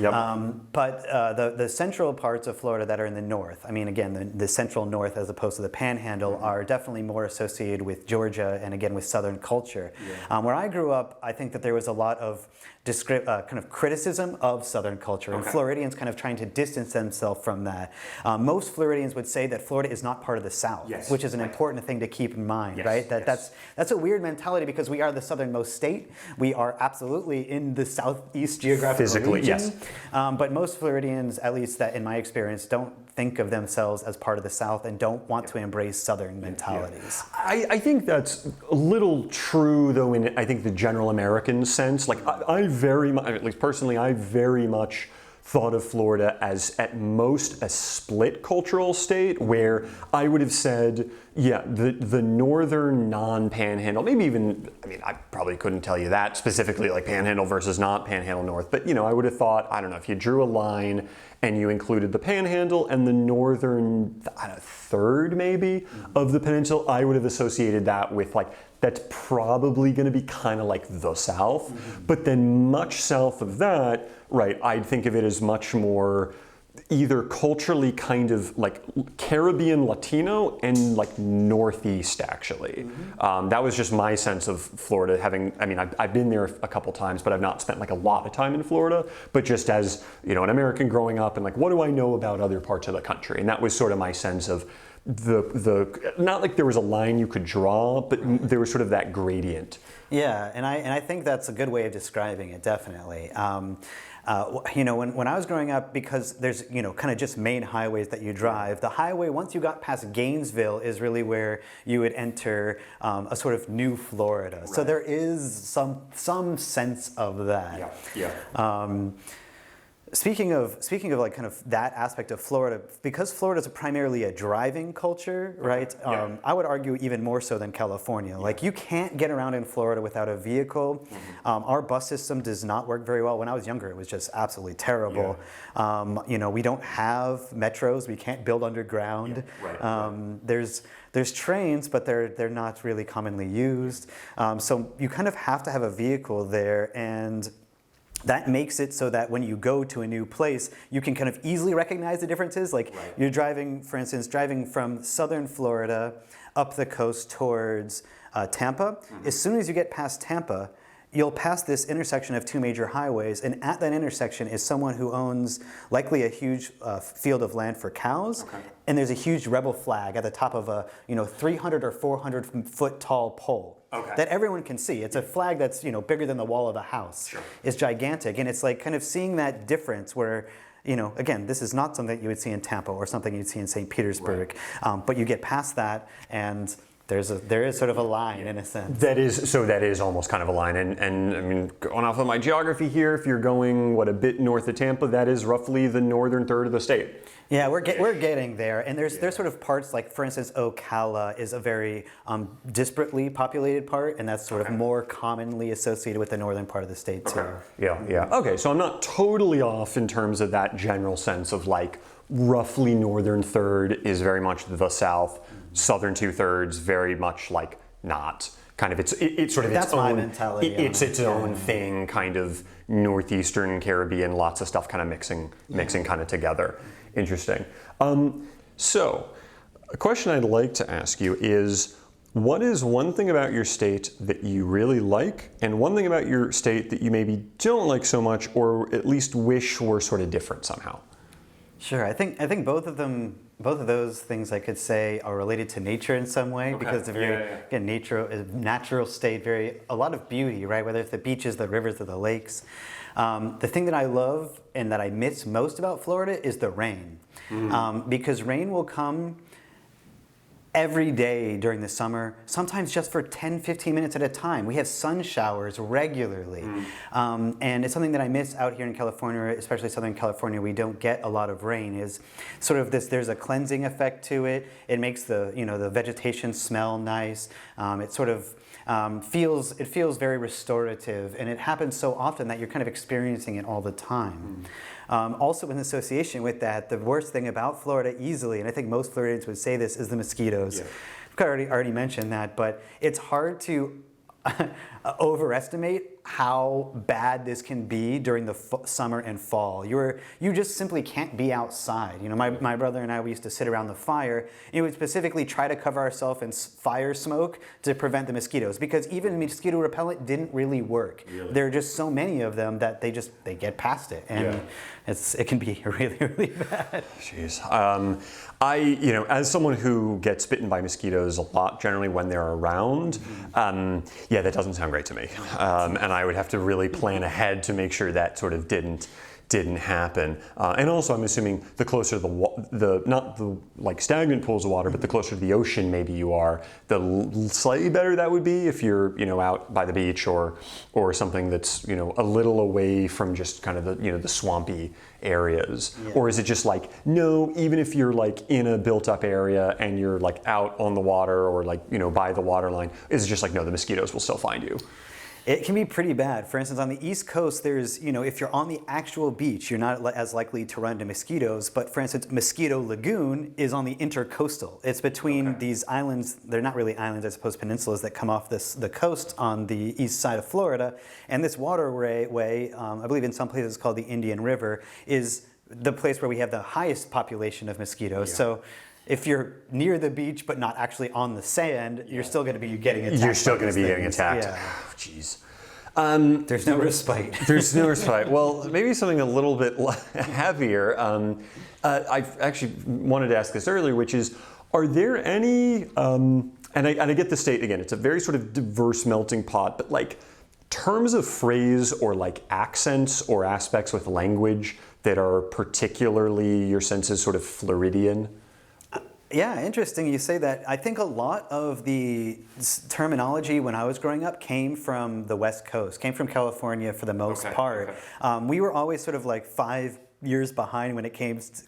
But the central parts of Florida that are in the north, again, the central north as opposed to the Panhandle, are definitely more associated with Georgia and again with Southern culture. Where I grew up, I think that there was a lot of kind of criticism of Southern culture, and Floridians kind of trying to distance themselves from that. Most Floridians would say that Florida is not part of the South, which is an important thing to keep in mind, right? That's a weird mentality because we are the southernmost state. We are absolutely in the southeast geographical region. But most Floridians, at least that in my experience, don't think of themselves as part of the South and don't want to embrace Southern mentalities. I think that's a little true, though, in I think the general American sense. I very much, at least personally, I very much thought of Florida as at most a split cultural state, where I would have said, the northern non-panhandle, maybe even, I probably couldn't tell you that specifically, panhandle versus not panhandle north, but I would have thought, I don't know, if you drew a line and you included the panhandle and the northern third maybe of the peninsula, I would have associated that with that's probably going to be kind of the South. But then much south of that, right, I'd think of it as much more either culturally kind of Caribbean Latino and Northeast, actually. That was just my sense of Florida, having, I've been there a couple times, but I've not spent a lot of time in Florida, but just as, an American growing up and what do I know about other parts of the country? And that was sort of my sense of the not there was a line you could draw, but there was sort of that gradient. Yeah, and I think that's a good way of describing it, definitely. When I was growing up, because there's kind of just main highways that you drive, the highway, once you got past Gainesville, is really where you would enter a sort of new Florida. So there is some sense of that. Speaking of kind of that aspect of Florida, because Florida is primarily a driving culture, right? I would argue even more so than California. You can't get around in Florida without a vehicle. Our bus system does not work very well. When I was younger, it was just absolutely terrible. We don't have metros. We can't build underground. There's trains, but they're not really commonly used. So you kind of have to have a vehicle there, and that makes it so that when you go to a new place, you can kind of easily recognize the differences. You're driving, for instance, from southern Florida up the coast towards Tampa. As soon as you get past Tampa, you'll pass this intersection of two major highways, and at that intersection is someone who owns likely a huge field of land for cows, and there's a huge rebel flag at the top of a 300 or 400 foot tall pole that everyone can see. It's a flag that's bigger than the wall of the house. It's gigantic, and it's kind of seeing that difference where. Again, this is not something that you would see in Tampa or something you'd see in St. Petersburg, but you get past that, and there is sort of a line in a sense. That is almost kind of a line, and going off of my geography here, if you're going a bit north of Tampa, that is roughly the northern third of the state. Yeah, we're getting there, and there's sort of parts for instance, Ocala is a very disparately populated part, and that's sort of more commonly associated with the northern part of the state too. Yeah. Okay, so I'm not totally off in terms of that general sense of roughly northern third is very much the South, southern 2/3 very much not. kind of it's sort of That's its my own mentality on it's it. its own thing, kind of northeastern Caribbean, lots of stuff kind of mixing kind of together. Interesting. So a question I'd like to ask you is, what is one thing about your state that you really like, and one thing about your state that you maybe don't like so much, or at least wish were sort of different somehow? Sure, I think both of those things I could say are related to nature in some way, because it's a very again natural state, a lot of beauty, right? Whether it's the beaches, the rivers, or the lakes. The thing that I love and that I miss most about Florida is the rain, because rain will come every day during the summer, sometimes just for 10, 15 minutes at a time. We have sun showers regularly. And it's something that I miss out here in California, especially Southern California. We don't get a lot of rain. Is sort of this, there's a cleansing effect to it. It makes the vegetation smell nice. It sort of feels very restorative, and it happens so often that you're kind of experiencing it all the time. Also, in association with that, the worst thing about Florida easily, and I think most Floridians would say this, is the mosquitoes. I've already mentioned that, but it's hard to overestimate how bad this can be during the summer and fall. You just simply can't be outside. My brother and I, we used to sit around the fire, and we would specifically try to cover ourselves in fire smoke to prevent the mosquitoes, because even mosquito repellent didn't really work. There are just so many of them that they get past it, and it can be really, really bad. Jeez. As someone who gets bitten by mosquitoes a lot, generally when they're around, that doesn't sound great to me. And I would have to really plan ahead to make sure that sort of didn't happen. And also, I'm assuming the closer not the like stagnant pools of water, but the closer to the ocean maybe you are, the slightly better that would be if you're out by the beach or something that's a little away from just kind of the swampy areas. Or is it just like, no, even if you're like in a built up area and you're like out on the water or like by the water line, is it just like, no, the mosquitoes will still find you? It can be pretty bad. For instance, on the East Coast, there's, if you're on the actual beach, you're not as likely to run into mosquitoes. But for instance, Mosquito Lagoon is on the intercoastal. It's between these islands. They're not really islands, I suppose, peninsulas that come off the coast on the east side of Florida. And this waterway, I believe in some places called the Indian River, is the place where we have the highest population of mosquitoes. So if you're near the beach but not actually on the sand, you're still going to be getting attacked. You're still going to be getting attacked. Jeez. There's no respite. There's no respite. Well, maybe something a little bit heavier. I actually wanted to ask this earlier, which is, are there any, and I get the state, again, it's a very sort of diverse melting pot, but like terms of phrase or like accents or aspects with language that are particularly, your sense is sort of Floridian? Yeah, interesting you say that. I think a lot of the terminology when I was growing up came from the West Coast, came from California for the most part. We were always sort of like 5 years behind when it comes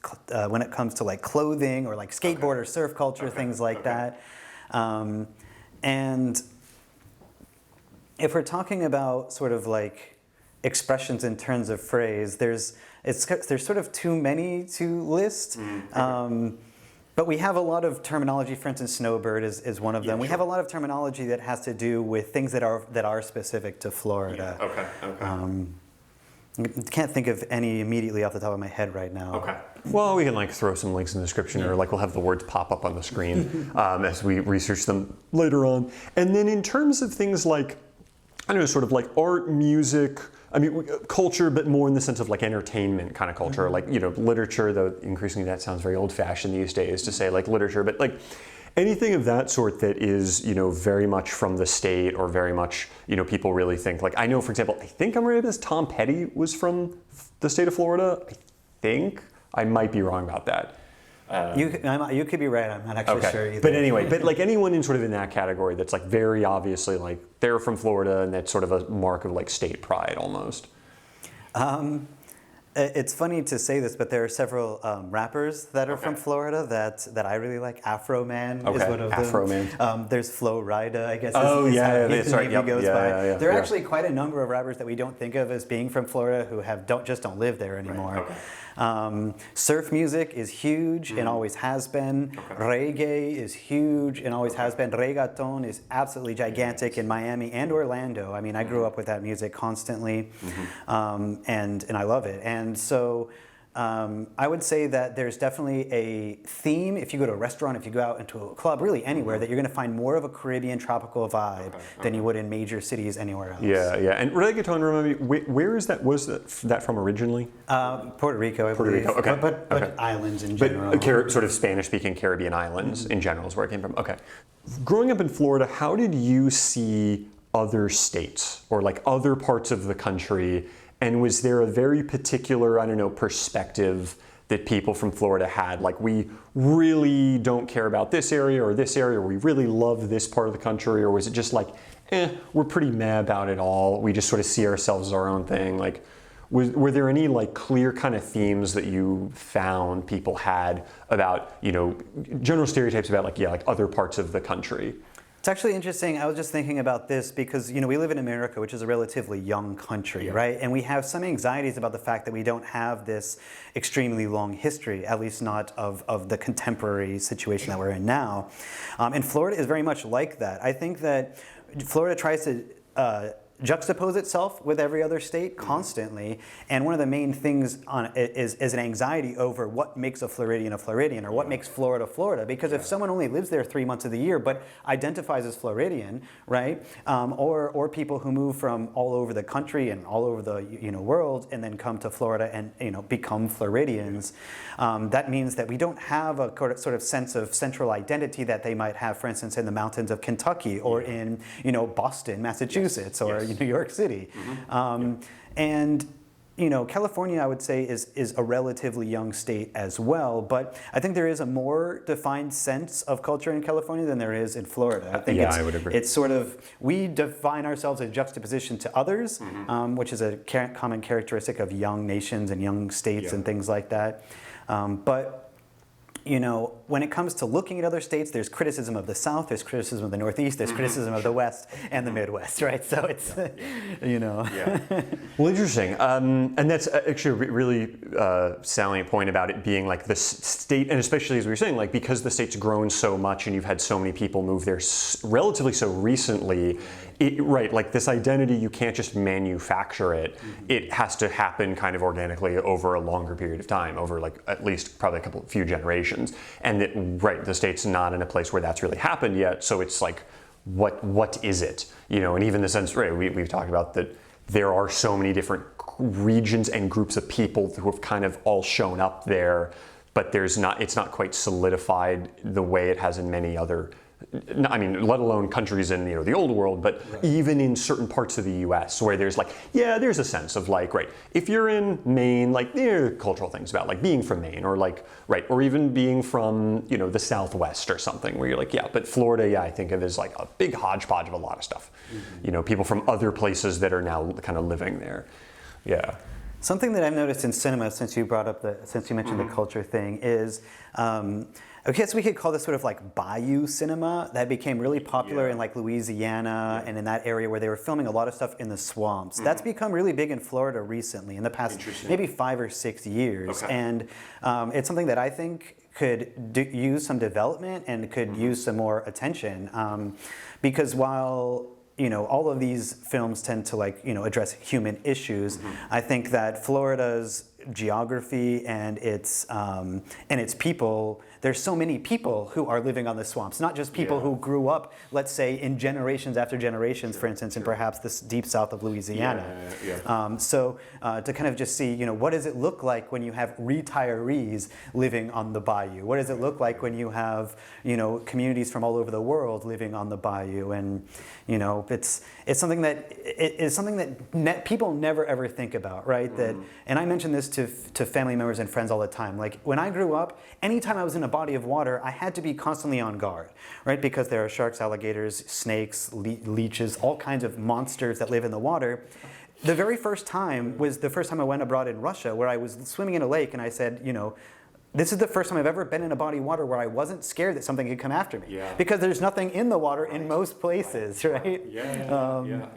to like clothing or like skateboard or surf culture, things like that. And if we're talking about sort of like expressions in terms of phrase, there's sort of too many to list. But we have a lot of terminology. For instance, snowbird is one of them. We have a lot of terminology that has to do with things that are specific to Florida. I can't think of any immediately off the top of my head right now. Well, we can like throw some links in the description, or like we'll have the words pop up on the screen as we research them later on. And then in terms of things like, I don't know, sort of like art, music, I mean, culture, but more in the sense of like entertainment kind of culture, like, literature, though increasingly that sounds very old fashioned these days to say like literature, but like anything of that sort that is, very much from the state or very much, people really think, like, I know, for example, I think I'm right, Tom Petty was from the state of Florida. I think. I might be wrong about that. You could be right. I'm not actually sure either. But anyway, but like anyone in sort of in that category that's like very obviously like they're from Florida and that's sort of a mark of like state pride almost. It's funny to say this, but there are several rappers that are from Florida that I really like. Afro Man is one of them. Afro Man. There's Flo Rida, I guess. That's right. There are actually quite a number of rappers that we don't think of as being from Florida who don't live there anymore. Surf music is huge and always has been. Reggae is huge and always has been. Reggaeton is absolutely gigantic in Miami and Orlando. I mean, I grew up with that music constantly, and I love it. And so I would say that there's definitely a theme. If you go to a restaurant, if you go out into a club, really anywhere, that you're going to find more of a Caribbean tropical vibe than you would in major cities anywhere else. Yeah, yeah. And reggaeton, remind me, where is that? Was that from originally? Puerto Rico, I believe. Rico, okay. But islands in general. But sort of Spanish-speaking Caribbean islands in general is where it came from. Okay. Growing up in Florida, how did you see other states or like other parts of the country? And was there a very particular, I don't know, perspective that people from Florida had? Like, we really don't care about this area, or we really love this part of the country? Or was it just like, we're pretty meh about it all. We just sort of see ourselves as our own thing. Like, were there any like clear kind of themes that you found people had about, you know, general stereotypes about like other parts of the country? It's actually interesting. I was just thinking about this because, you know, we live in America, which is a relatively young country, right? And we have some anxieties about the fact that we don't have this extremely long history, at least not of the contemporary situation that we're in now. And Florida is very much like that. I think that Florida tries to juxtapose itself with every other state constantly, and one of the main things is an anxiety over what makes a Floridian, or what makes Florida, Florida. Because if someone only lives there 3 months of the year but identifies as Floridian, right, or people who move from all over the country and all over the world and then come to Florida and become Floridians, that means that we don't have a sort of sense of central identity that they might have, for instance, in the mountains of Kentucky or in Boston, Massachusetts, or New York City. And California, I would say, is a relatively young state as well, but I think there is a more defined sense of culture in California than there is in Florida. I think I would agree. It's sort of, we define ourselves as juxtaposition to others, which is a common characteristic of young nations and young states and things like that. But when it comes to looking at other states, there's criticism of the South, there's criticism of the Northeast, there's criticism of the West and the Midwest, right? So it's, Well, interesting. And that's actually a really salient point about it being like the state, and especially as we were saying, like because the state's grown so much and you've had so many people move there relatively so recently, right, like this identity, you can't just manufacture it. It has to happen kind of organically over a longer period of time, over like at least probably a few generations. And that, right, the state's not in a place where that's really happened yet. So it's like, what is it? And even the sense, right, we've talked about that there are so many different regions and groups of people who have kind of all shown up there, but it's not quite solidified the way it has in many other, I mean, let alone countries in the old world, but even in certain parts of the U.S. where there's like, there's a sense of like, right, if you're in Maine, like there are cultural things about like being from Maine, or like, right, or even being from the Southwest or something, where you're like, but Florida, I think of as like a big hodgepodge of a lot of stuff. People from other places that are now kind of living there. Yeah. Something that I've noticed in cinema, since you mentioned the culture thing, is I guess we could call this sort of like bayou cinema that became really popular in like Louisiana and in that area where they were filming a lot of stuff in the swamps. That's become really big in Florida recently, in the past maybe 5 or 6 years. And it's something that I think could use some development and could use some more attention. Because while all of these films tend to address human issues, I think that Florida's geography and its people, there's so many people who are living on the swamps, not just people who grew up, let's say, in generations after generations, for instance, in perhaps the deep south of Louisiana. So to kind of just see, what does it look like when you have retirees living on the bayou? What does it look like when you have, communities from all over the world living on the bayou? And, it's something that people never ever think about, right? That, and I mention this to family members and friends all the time. Like when I grew up, anytime I was in a body of water, I had to be constantly on guard, right? Because there are sharks, alligators, snakes, leeches, all kinds of monsters that live in the water. The very first time was the first time I went abroad in Russia, where I was swimming in a lake and I said, this is the first time I've ever been in a body of water where I wasn't scared that something could come after me. Because there's nothing in the water in most places, right?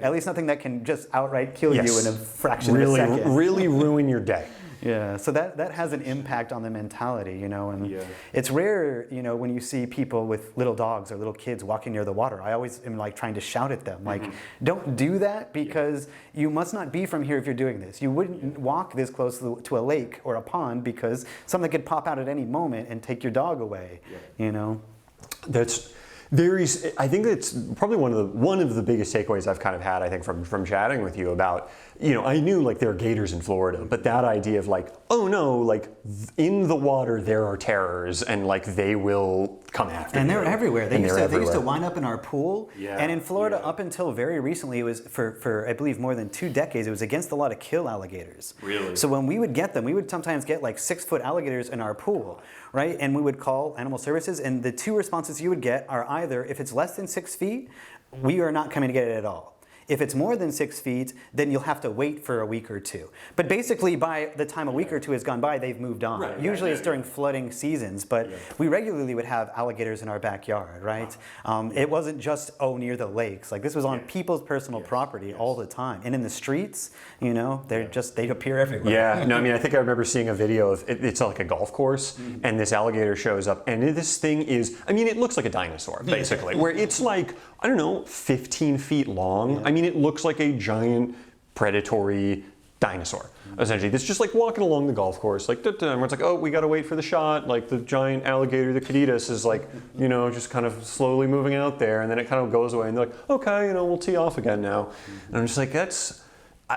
At least nothing that can just outright kill you in a fraction of a second. Really ruin your day. Yeah, so that has an impact on the mentality, you know, and Yeah. it's rare, you know, when you see people with little dogs or little kids walking near the water. I always am like trying to shout at them, like, don't do that, because you must not be from here if you're doing this. You wouldn't walk this close to a lake or a pond, because something could pop out at any moment and take your dog away, you know. I think it's probably one of the biggest takeaways I've kind of had, I think, from chatting with you about, you know, I knew like there are gators in Florida, but that idea of like, oh no, like in the water there are terrors and like they will come after you. And they're everywhere. They used to everywhere. line up in our pool. Yeah, And in Florida, up until very recently, it was for I believe more than 2 decades, it was against the law to kill alligators. Really? So when we would get them, we would sometimes get like 6-foot alligators in our pool, right? And we would call animal services, and the 2 responses you would get are either, if it's less than 6 feet, we are not coming to get it at all. If it's more than 6 feet, then you'll have to wait for a week or 2. But basically, by the time a week or 2 has gone by, they've moved on. Usually it's during flooding seasons, but we regularly would have alligators in our backyard, right? It wasn't just, near the lakes. Like, this was on people's personal property all the time. And in the streets, you know, they appear everywhere. Yeah, no, I mean, I think I remember seeing a video of, it's like a golf course, and this alligator shows up, and this thing is, I mean, it looks like a dinosaur, basically, where it's like, I don't know, 15 feet long. I mean, it looks like a giant predatory dinosaur, essentially. That's just like walking along the golf course, like, and it's like, oh, we gotta wait for the shot. Like the giant alligator, the Caditas, is like, you know, just kind of slowly moving out there, and then it kind of goes away, and they're like, okay, you know, we'll tee off again now. And I'm just like,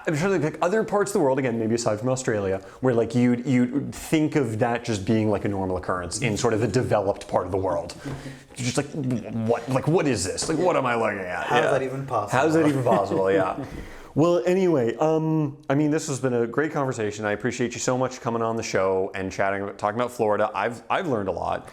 I'm sure like other parts of the world, again, maybe aside from Australia, where like you'd think of that just being like a normal occurrence in sort of the developed part of the world. Just like, what is this? Like, what am I looking at? How is that even possible? How is that even possible? Yeah. Well, anyway, I mean, this has been a great conversation. I appreciate you so much coming on the show and talking about Florida. I've learned a lot.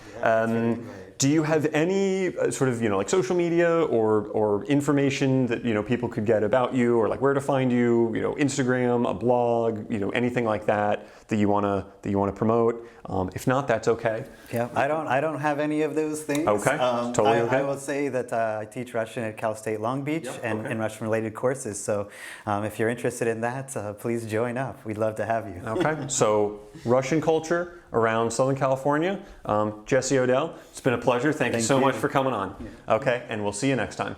Do you have any sort of, you know, like social media or information that, you know, people could get about you, or like where to find you, you know, Instagram, a blog, you know, anything like that you want to promote? If not, that's okay. Yeah, I don't have any of those things. Okay, totally okay. I will say that I teach Russian at Cal State Long Beach and Russian-related courses. So if you're interested in that, please join up. We'd love to have you. Okay, so Russian culture around Southern California. Jesse Odell, it's been a pleasure. Thank you so much for coming on. Okay, and we'll see you next time.